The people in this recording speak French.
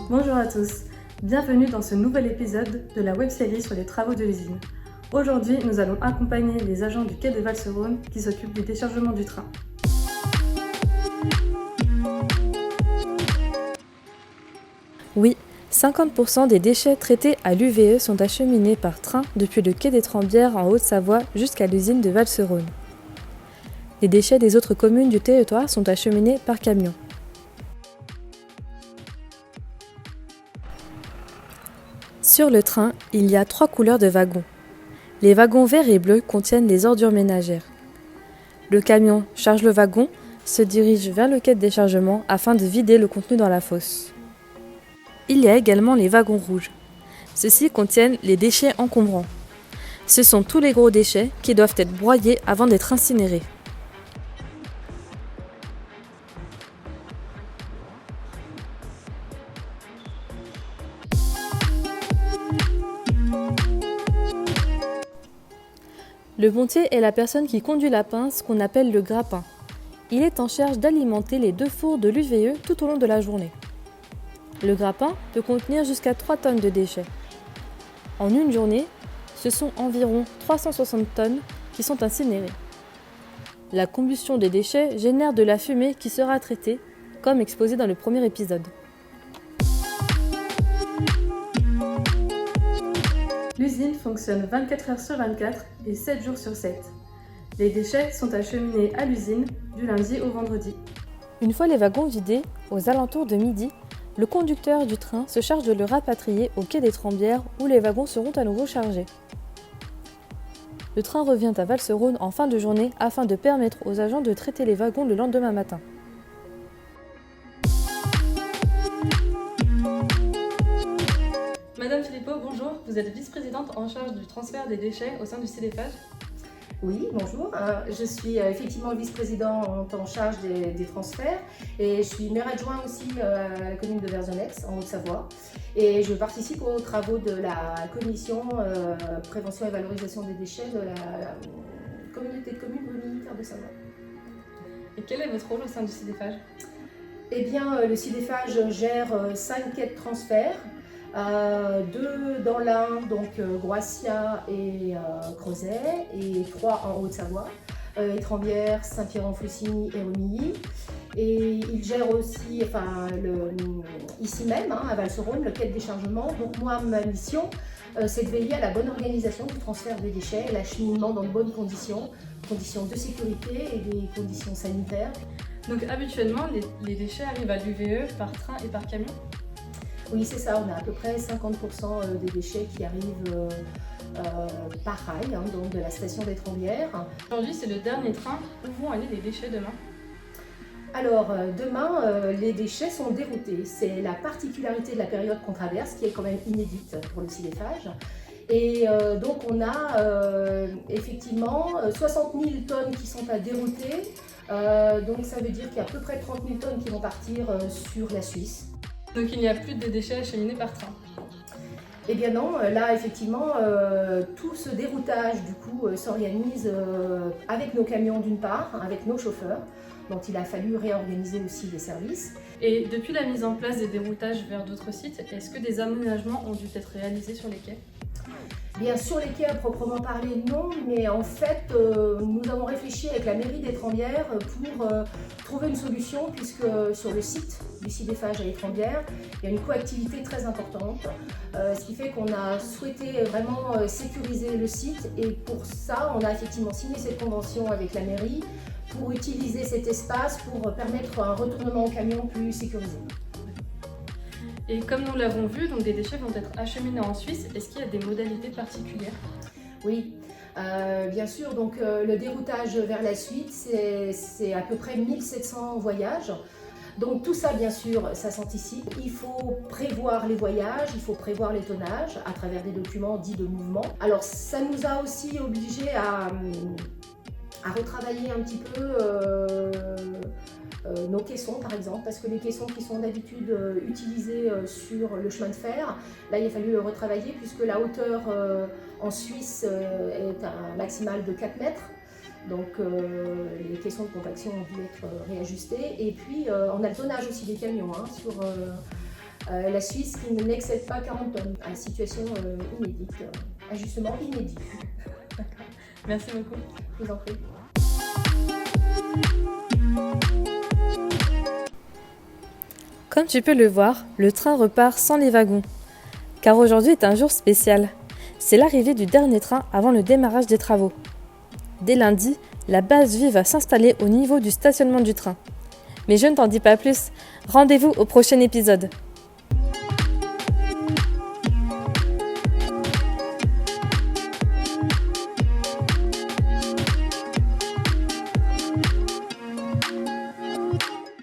Bonjour à tous, bienvenue dans ce nouvel épisode de la web-série sur les travaux de l'usine. Aujourd'hui, nous allons accompagner les agents du quai de Valserone qui s'occupent du déchargement du train. Oui, 50% des déchets traités à l'UVE sont acheminés par train depuis le quai des Trembières en Haute-Savoie jusqu'à l'usine de Valserone. Les déchets des autres communes du territoire sont acheminés par camion. Sur le train, il y a 3 couleurs de wagons. Les wagons verts et bleus contiennent les ordures ménagères. Le camion charge le wagon, se dirige vers le quai de déchargement afin de vider le contenu dans la fosse. Il y a également les wagons rouges. Ceux-ci contiennent les déchets encombrants. Ce sont tous les gros déchets qui doivent être broyés avant d'être incinérés. Le pontier est la personne qui conduit la pince qu'on appelle le grappin. Il est en charge d'alimenter les 2 fours de l'UVE tout au long de la journée. Le grappin peut contenir jusqu'à 3 tonnes de déchets. En une journée, ce sont environ 360 tonnes qui sont incinérées. La combustion des déchets génère de la fumée qui sera traitée, comme exposé dans le premier épisode. L'usine fonctionne 24 heures sur 24 et 7 jours sur 7. Les déchets sont acheminés à l'usine du lundi au vendredi. Une fois les wagons vidés, aux alentours de midi, le conducteur du train se charge de le rapatrier au quai des Trembières où les wagons seront à nouveau chargés. Le train revient à Valserone en fin de journée afin de permettre aux agents de traiter les wagons le lendemain matin. Madame Philippot, bonjour, vous êtes vice-présidente en charge du transfert des déchets au sein du CDFage. Oui, bonjour. Je suis effectivement vice-présidente en charge des transferts et je suis maire adjoint aussi à la commune de Verzenex en Haute-Savoie et je participe aux travaux de la commission prévention et valorisation des déchets de la communauté de communes Rhône-Militaire de Savoie. Et quel est votre rôle au sein du CDFage? Eh bien, le CDFage gère 5 quais de transfert. 2 dans l'Ain, donc Groissia et Crozet, et 3 en Haute-Savoie, Étrembières, Saint-Pierre-en-Faucigny et Romilly. Et il gère aussi, ici même, à Valserone, le quai de déchargement. Donc moi, ma mission, c'est de veiller à la bonne organisation du transfert des déchets et l'acheminement dans de bonnes conditions de sécurité et des conditions sanitaires. Donc habituellement, les déchets arrivent à l'UVE par train et par camion? Oui, c'est ça, on a à peu près 50% des déchets qui arrivent par rail, donc de la station des Trembières. Aujourd'hui, c'est le dernier train. Où vont aller les déchets demain? Alors, demain, les déchets sont déroutés. C'est la particularité de la période qu'on traverse, qui est quand même inédite pour le CDFage. Et donc, on a effectivement 60 000 tonnes qui sont à dérouter. Donc, ça veut dire qu'il y a à peu près 30 000 tonnes qui vont partir sur la Suisse. Donc il n'y a plus de déchets acheminés par train? Eh bien non, là effectivement, tout ce déroutage du coup s'organise avec nos camions d'une part, avec nos chauffeurs, dont il a fallu réorganiser aussi les services. Et depuis la mise en place des déroutages vers d'autres sites, est-ce que des aménagements ont dû être réalisés sur les quais? Bien sûr, les quais à proprement parler, non, mais en fait, nous avons réfléchi avec la mairie des Trembières pour trouver une solution, puisque sur le site du CDFage à Étrembières, il y a une coactivité très importante, ce qui fait qu'on a souhaité vraiment sécuriser le site, et pour ça, on a effectivement signé cette convention avec la mairie pour utiliser cet espace pour permettre un retournement au camion plus sécurisé. Et comme nous l'avons vu, donc des déchets vont être acheminés en Suisse. Est-ce qu'il y a des modalités particulières? Oui, bien sûr. Donc le déroutage vers la Suisse, c'est à peu près 1700 voyages. Donc tout ça, bien sûr, ça s'anticipe. Il faut prévoir les voyages, il faut prévoir les tonnages à travers des documents dits de mouvement. Alors ça nous a aussi obligés à retravailler un petit peu nos caissons par exemple, parce que les caissons qui sont d'habitude utilisés sur le chemin de fer, là il a fallu le retravailler puisque la hauteur en Suisse est un maximal de 4 mètres. Donc les caissons de compaction ont dû être réajustées. Et puis on a le tonnage aussi des camions. La Suisse qui n'excède pas 40 tonnes. Situation inédite, ajustement inédit. Merci beaucoup. Je vous en prie. Comme tu peux le voir, le train repart sans les wagons. Car aujourd'hui est un jour spécial. C'est l'arrivée du dernier train avant le démarrage des travaux. Dès lundi, la base vie va s'installer au niveau du stationnement du train. Mais je ne t'en dis pas plus. Rendez-vous au prochain épisode.